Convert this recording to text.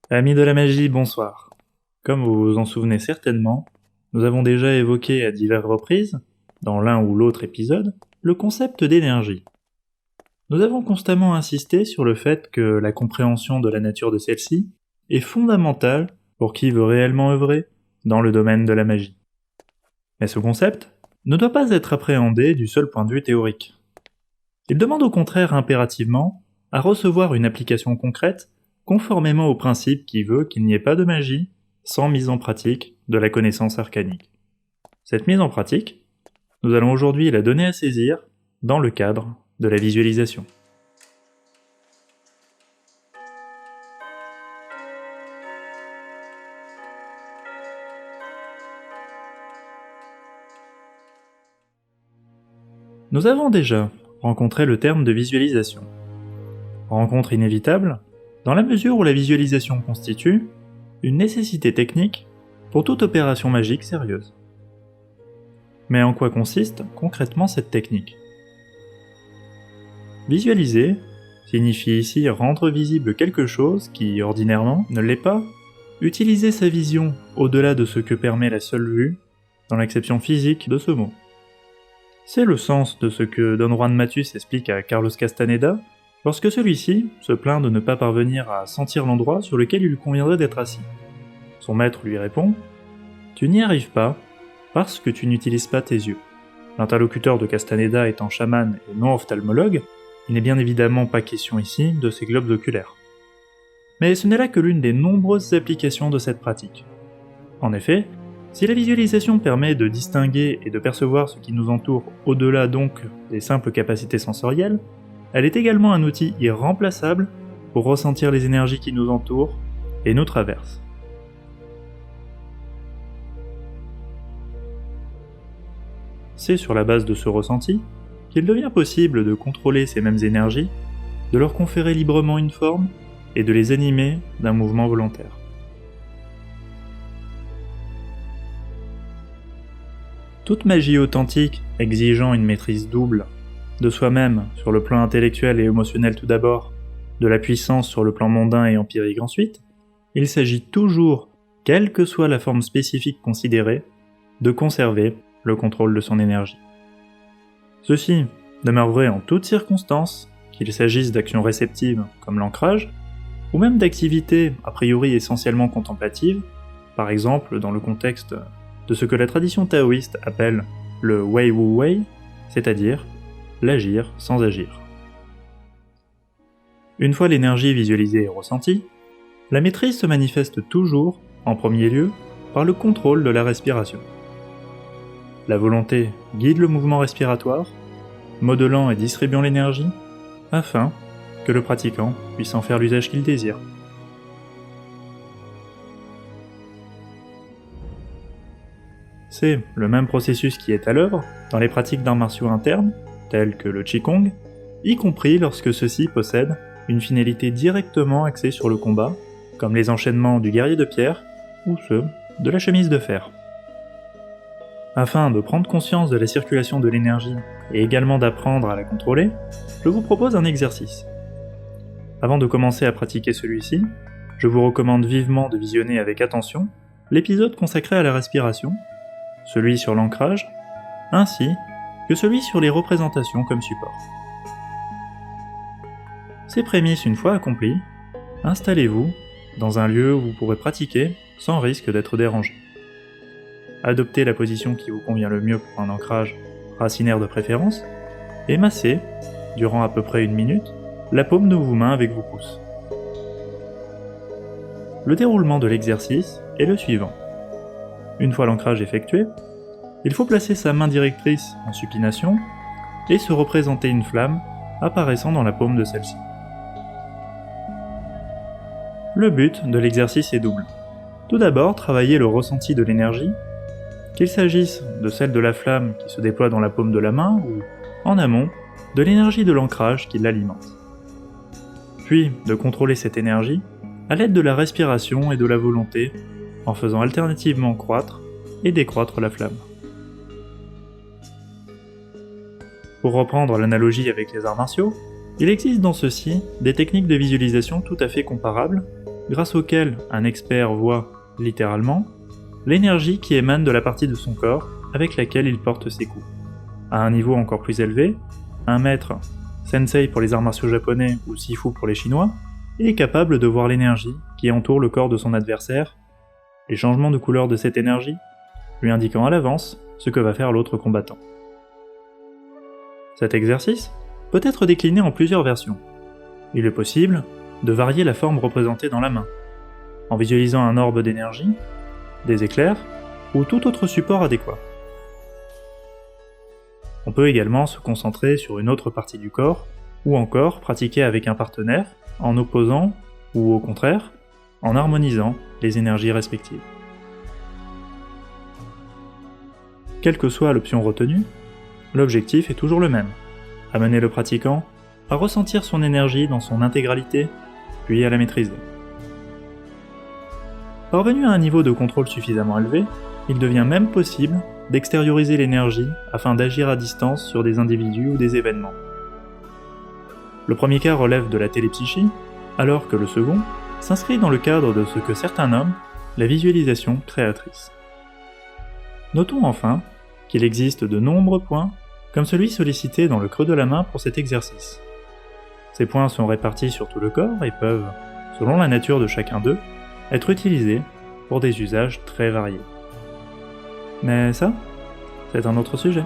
Amis de la magie, bonsoir. Comme vous vous en souvenez certainement, nous avons déjà évoqué à diverses reprises, dans l'un ou l'autre épisode, le concept d'énergie. Nous avons constamment insisté sur le fait que la compréhension de la nature de celle-ci est fondamentale pour qui veut réellement œuvrer dans le domaine de la magie. Mais ce concept ne doit pas être appréhendé du seul point de vue théorique. Il demande au contraire impérativement à recevoir une application concrète conformément au principe qui veut qu'il n'y ait pas de magie sans mise en pratique de la connaissance arcanique. Cette mise en pratique, nous allons aujourd'hui la donner à saisir dans le cadre de la visualisation. Nous avons déjà rencontré le terme de visualisation. Rencontre inévitable, dans la mesure où la visualisation constitue une nécessité technique pour toute opération magique sérieuse. Mais en quoi consiste concrètement cette technique ? Visualiser signifie ici rendre visible quelque chose qui, ordinairement, ne l'est pas, utiliser sa vision au-delà de ce que permet la seule vue, dans l'acception physique de ce mot. C'est le sens de ce que Don Juan Matus explique à Carlos Castaneda lorsque celui-ci se plaint de ne pas parvenir à sentir l'endroit sur lequel il lui conviendrait d'être assis. Son maître lui répond « Tu n'y arrives pas parce que tu n'utilises pas tes yeux. » L'interlocuteur de Castaneda étant chaman et non ophtalmologue, il n'est bien évidemment pas question ici de ses globes oculaires. Mais ce n'est là que l'une des nombreuses applications de cette pratique. En effet, si la visualisation permet de distinguer et de percevoir ce qui nous entoure au-delà donc des simples capacités sensorielles, elle est également un outil irremplaçable pour ressentir les énergies qui nous entourent et nous traversent. C'est sur la base de ce ressenti qu'il devient possible de contrôler ces mêmes énergies, de leur conférer librement une forme et de les animer d'un mouvement volontaire. Toute magie authentique exigeant une maîtrise double, de soi-même sur le plan intellectuel et émotionnel tout d'abord, de la puissance sur le plan mondain et empirique ensuite, il s'agit toujours, quelle que soit la forme spécifique considérée, de conserver le contrôle de son énergie. Ceci demeure vrai en toutes circonstances, qu'il s'agisse d'actions réceptives comme l'ancrage, ou même d'activités a priori essentiellement contemplatives, par exemple dans le contexte de ce que la tradition taoïste appelle le Wei Wu Wei, c'est-à-dire l'agir sans agir. Une fois l'énergie visualisée et ressentie, la maîtrise se manifeste toujours, en premier lieu, par le contrôle de la respiration. La volonté guide le mouvement respiratoire, modelant et distribuant l'énergie, afin que le pratiquant puisse en faire l'usage qu'il désire. C'est le même processus qui est à l'œuvre dans les pratiques d'arts martiaux internes, tels que le Qigong, y compris lorsque ceux-ci possèdent une finalité directement axée sur le combat, comme les enchaînements du guerrier de pierre ou ceux de la chemise de fer. Afin de prendre conscience de la circulation de l'énergie et également d'apprendre à la contrôler, je vous propose un exercice. Avant de commencer à pratiquer celui-ci, je vous recommande vivement de visionner avec attention l'épisode consacré à la respiration, celui sur l'ancrage, ainsi que celui sur les représentations comme support. Ces prémices une fois accomplies, installez-vous dans un lieu où vous pourrez pratiquer sans risque d'être dérangé. Adoptez la position qui vous convient le mieux pour un ancrage racinaire de préférence, et massez, durant à peu près 1 minute, la paume de vos mains avec vos pouces. Le déroulement de l'exercice est le suivant. Une fois l'ancrage effectué, il faut placer sa main directrice en supination et se représenter une flamme apparaissant dans la paume de celle-ci. Le but de l'exercice est double. Tout d'abord, travailler le ressenti de l'énergie, qu'il s'agisse de celle de la flamme qui se déploie dans la paume de la main ou, en amont, de l'énergie de l'ancrage qui l'alimente. Puis, de contrôler cette énergie à l'aide de la respiration et de la volonté, en faisant alternativement croître et décroître la flamme. Pour reprendre l'analogie avec les arts martiaux, il existe dans ceux-ci des techniques de visualisation tout à fait comparables, grâce auquel un expert voit, littéralement, l'énergie qui émane de la partie de son corps avec laquelle il porte ses coups. À un niveau encore plus élevé, un maître, sensei pour les arts martiaux japonais ou sifu pour les chinois, est capable de voir l'énergie qui entoure le corps de son adversaire, les changements de couleur de cette énergie, lui indiquant à l'avance ce que va faire l'autre combattant. Cet exercice peut être décliné en plusieurs versions. Il est possible de varier la forme représentée dans la main, en visualisant un orbe d'énergie, des éclairs ou tout autre support adéquat. On peut également se concentrer sur une autre partie du corps, ou encore pratiquer avec un partenaire, en opposant, ou au contraire, en harmonisant les énergies respectives. Quelle que soit l'option retenue, l'objectif est toujours le même, amener le pratiquant à ressentir son énergie dans son intégralité, puis à la maîtriser. Parvenu à un niveau de contrôle suffisamment élevé, il devient même possible d'extérioriser l'énergie afin d'agir à distance sur des individus ou des événements. Le premier cas relève de la télépsychie, alors que le second s'inscrit dans le cadre de ce que certains nomment la visualisation créatrice. Notons enfin qu'il existe de nombreux points, comme celui sollicité dans le creux de la main pour cet exercice. Ces points sont répartis sur tout le corps et peuvent, selon la nature de chacun d'eux, être utilisés pour des usages très variés. Mais ça, c'est un autre sujet.